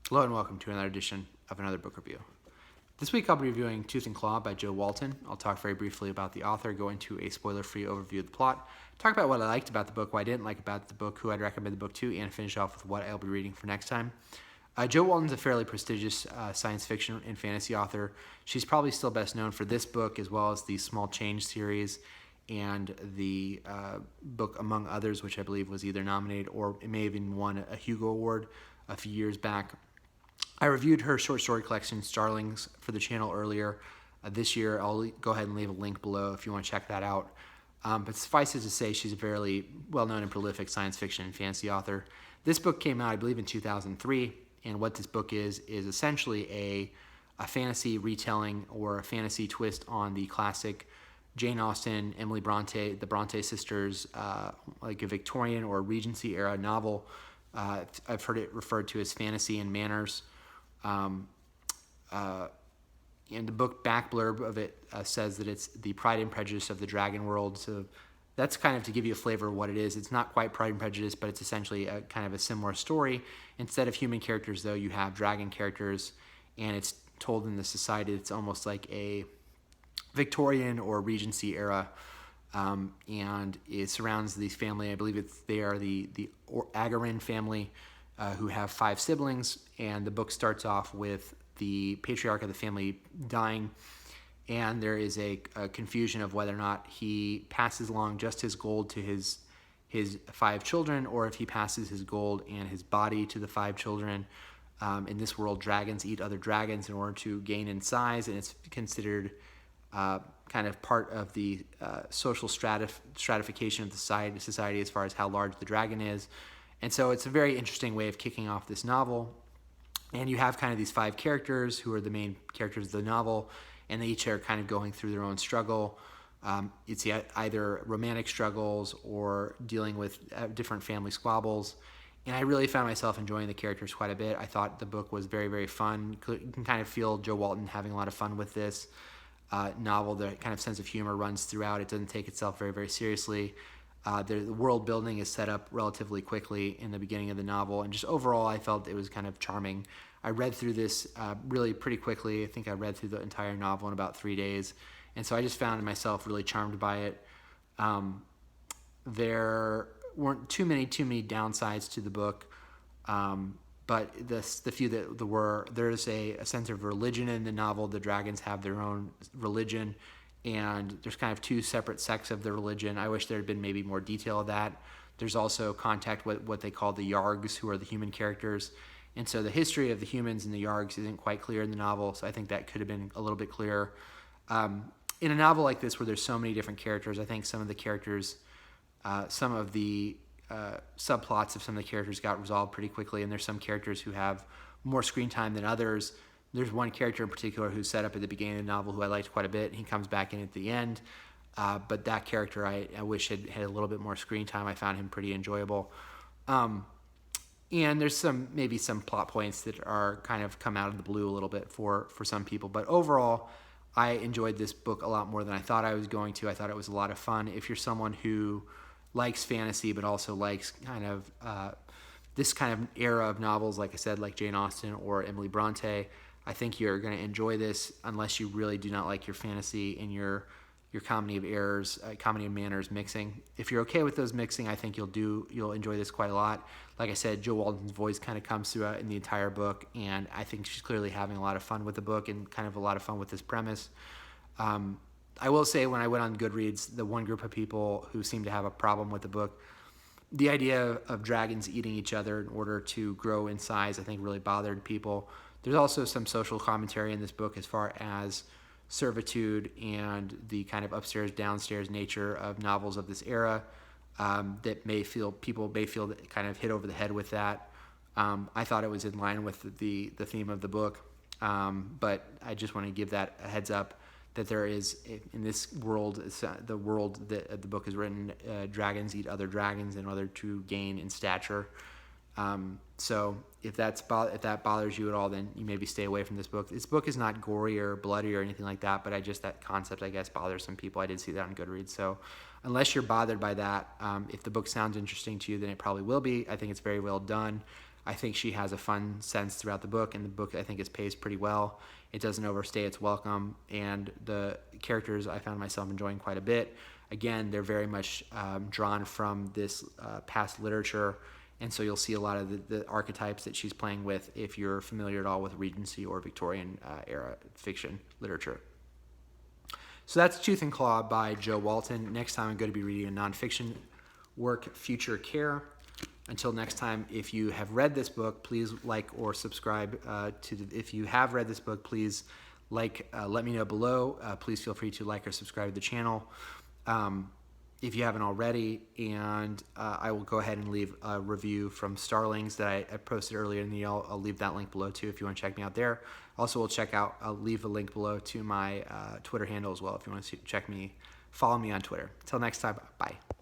Hello and welcome to another edition of another book review. This week I'll be reviewing Tooth and Claw by Jo Walton. I'll talk very briefly about the author, go into a spoiler-free overview of the plot, talk about what I liked about the book, what I didn't like about the book, who I'd recommend the book to, and finish off with what I'll be reading for next time. Jo Walton's a fairly prestigious science fiction and fantasy author. She's probably still best known for this book as well as the Small Change series and the book Among Others, which I believe was either nominated or it may have even won a Hugo Award a few years back. I reviewed her short story collection, Starlings, for the channel earlier this year. I'll go ahead and leave a link below if you want to check that out. But suffice it to say, she's a fairly well-known and prolific science fiction and fantasy author. This book came out, I believe, in 2003, and what this book is essentially a fantasy retelling or a fantasy twist on the classic Jane Austen, Emily Bronte, the Bronte sisters, like a Victorian or Regency era novel. I've heard it referred to as fantasy and manners. And the book back blurb of it says that it's the Pride and Prejudice of the Dragon World. So that's kind of to give you a flavor of what it is. It's not quite Pride and Prejudice, but it's essentially a kind of a similar story. Instead of human characters, though, you have dragon characters, and it's told in the society. It's almost like a Victorian or Regency era, and it surrounds these family. I believe they are the Agarin family, who have 5 siblings, and the book starts off with the patriarch of the family dying, and there is a confusion of whether or not he passes along just his gold to his 5 children, or if he passes his gold and his body to the 5 children. In this world, dragons eat other dragons in order to gain in size, and it's considered kind of part of the social stratification of the society as far as how large the dragon is. And so it's a very interesting way of kicking off this novel. And you have kind of these 5 characters who are the main characters of the novel, and they each are kind of going through their own struggle. It's either romantic struggles or dealing with different family squabbles. And I really found myself enjoying the characters quite a bit. I thought the book was very, very fun. You can kind of feel Jo Walton having a lot of fun with this novel. The kind of sense of humor runs throughout. It doesn't take itself very, very seriously. The world building is set up relatively quickly in the beginning of the novel, and just overall I felt it was kind of charming. I read through this really pretty quickly. I think I read through the entire novel in about 3 days, and so I just found myself really charmed by it. There weren't too many downsides to the book, but the few that there were, there's a sense of religion in the novel. The dragons have their own religion, and there's kind of 2 separate sects of the religion. I wish there had been maybe more detail of that. There's also contact with what they call the Yargs, who are the human characters. And so the history of the humans and the Yargs isn't quite clear in the novel, so I think that could have been a little bit clearer. In a novel like this where there's so many different characters, I think some of the characters, some of the subplots of some of the characters got resolved pretty quickly, and there's some characters who have more screen time than others. There's one character in particular who's set up at the beginning of the novel who I liked quite a bit. He comes back in at the end, but that character I wish had a little bit more screen time. I found him pretty enjoyable. And there's maybe some plot points that are kind of come out of the blue a little bit for some people. But overall, I enjoyed this book a lot more than I thought I was going to. I thought it was a lot of fun. If you're someone who likes fantasy but also likes kind of this kind of era of novels, like I said, like Jane Austen or Emily Bronte, I think you're going to enjoy this unless you really do not like your fantasy and your comedy of errors, comedy of manners mixing. If you're okay with those mixing, I think you'll enjoy this quite a lot. Like I said, Jo Walton's voice kind of comes through in the entire book, and I think she's clearly having a lot of fun with the book and kind of a lot of fun with this premise. I will say when I went on Goodreads, the one group of people who seemed to have a problem with the book, the idea of dragons eating each other in order to grow in size, I think really bothered people. There's also some social commentary in this book as far as servitude and the kind of upstairs downstairs nature of novels of this era, that people may feel that kind of hit over the head with that. I thought it was in line with the theme of the book, but I just want to give that a heads up that there is, in this world, the world that the book is written, dragons eat other dragons in order to gain in stature. So if that bothers you at all, then you maybe stay away from this book. This book is not gory or bloody or anything like that, but that concept, I guess, bothers some people. I did see that on Goodreads. So unless you're bothered by that, if the book sounds interesting to you, then it probably will be. I think it's very well done. I think she has a fun sense throughout the book, and the book I think is paced pretty well. It doesn't overstay its welcome, and the characters I found myself enjoying quite a bit. Again, they're very much drawn from this past literature, and so you'll see a lot of the archetypes that she's playing with if you're familiar at all with Regency or Victorian era fiction literature. So that's Tooth and Claw by Jo Walton. Next time I'm going to be reading a nonfiction work, Future Care. Until next time, if you have read this book, please like or subscribe if you have read this book, please let me know below. Please feel free to like or subscribe to the channel if you haven't already, and I will go ahead and leave a review from Starlings that I posted earlier in the year. I'll leave that link below too if you want to check me out there. Also, I'll leave a link below to my Twitter handle as well if you want to follow me on Twitter. Until next time, bye.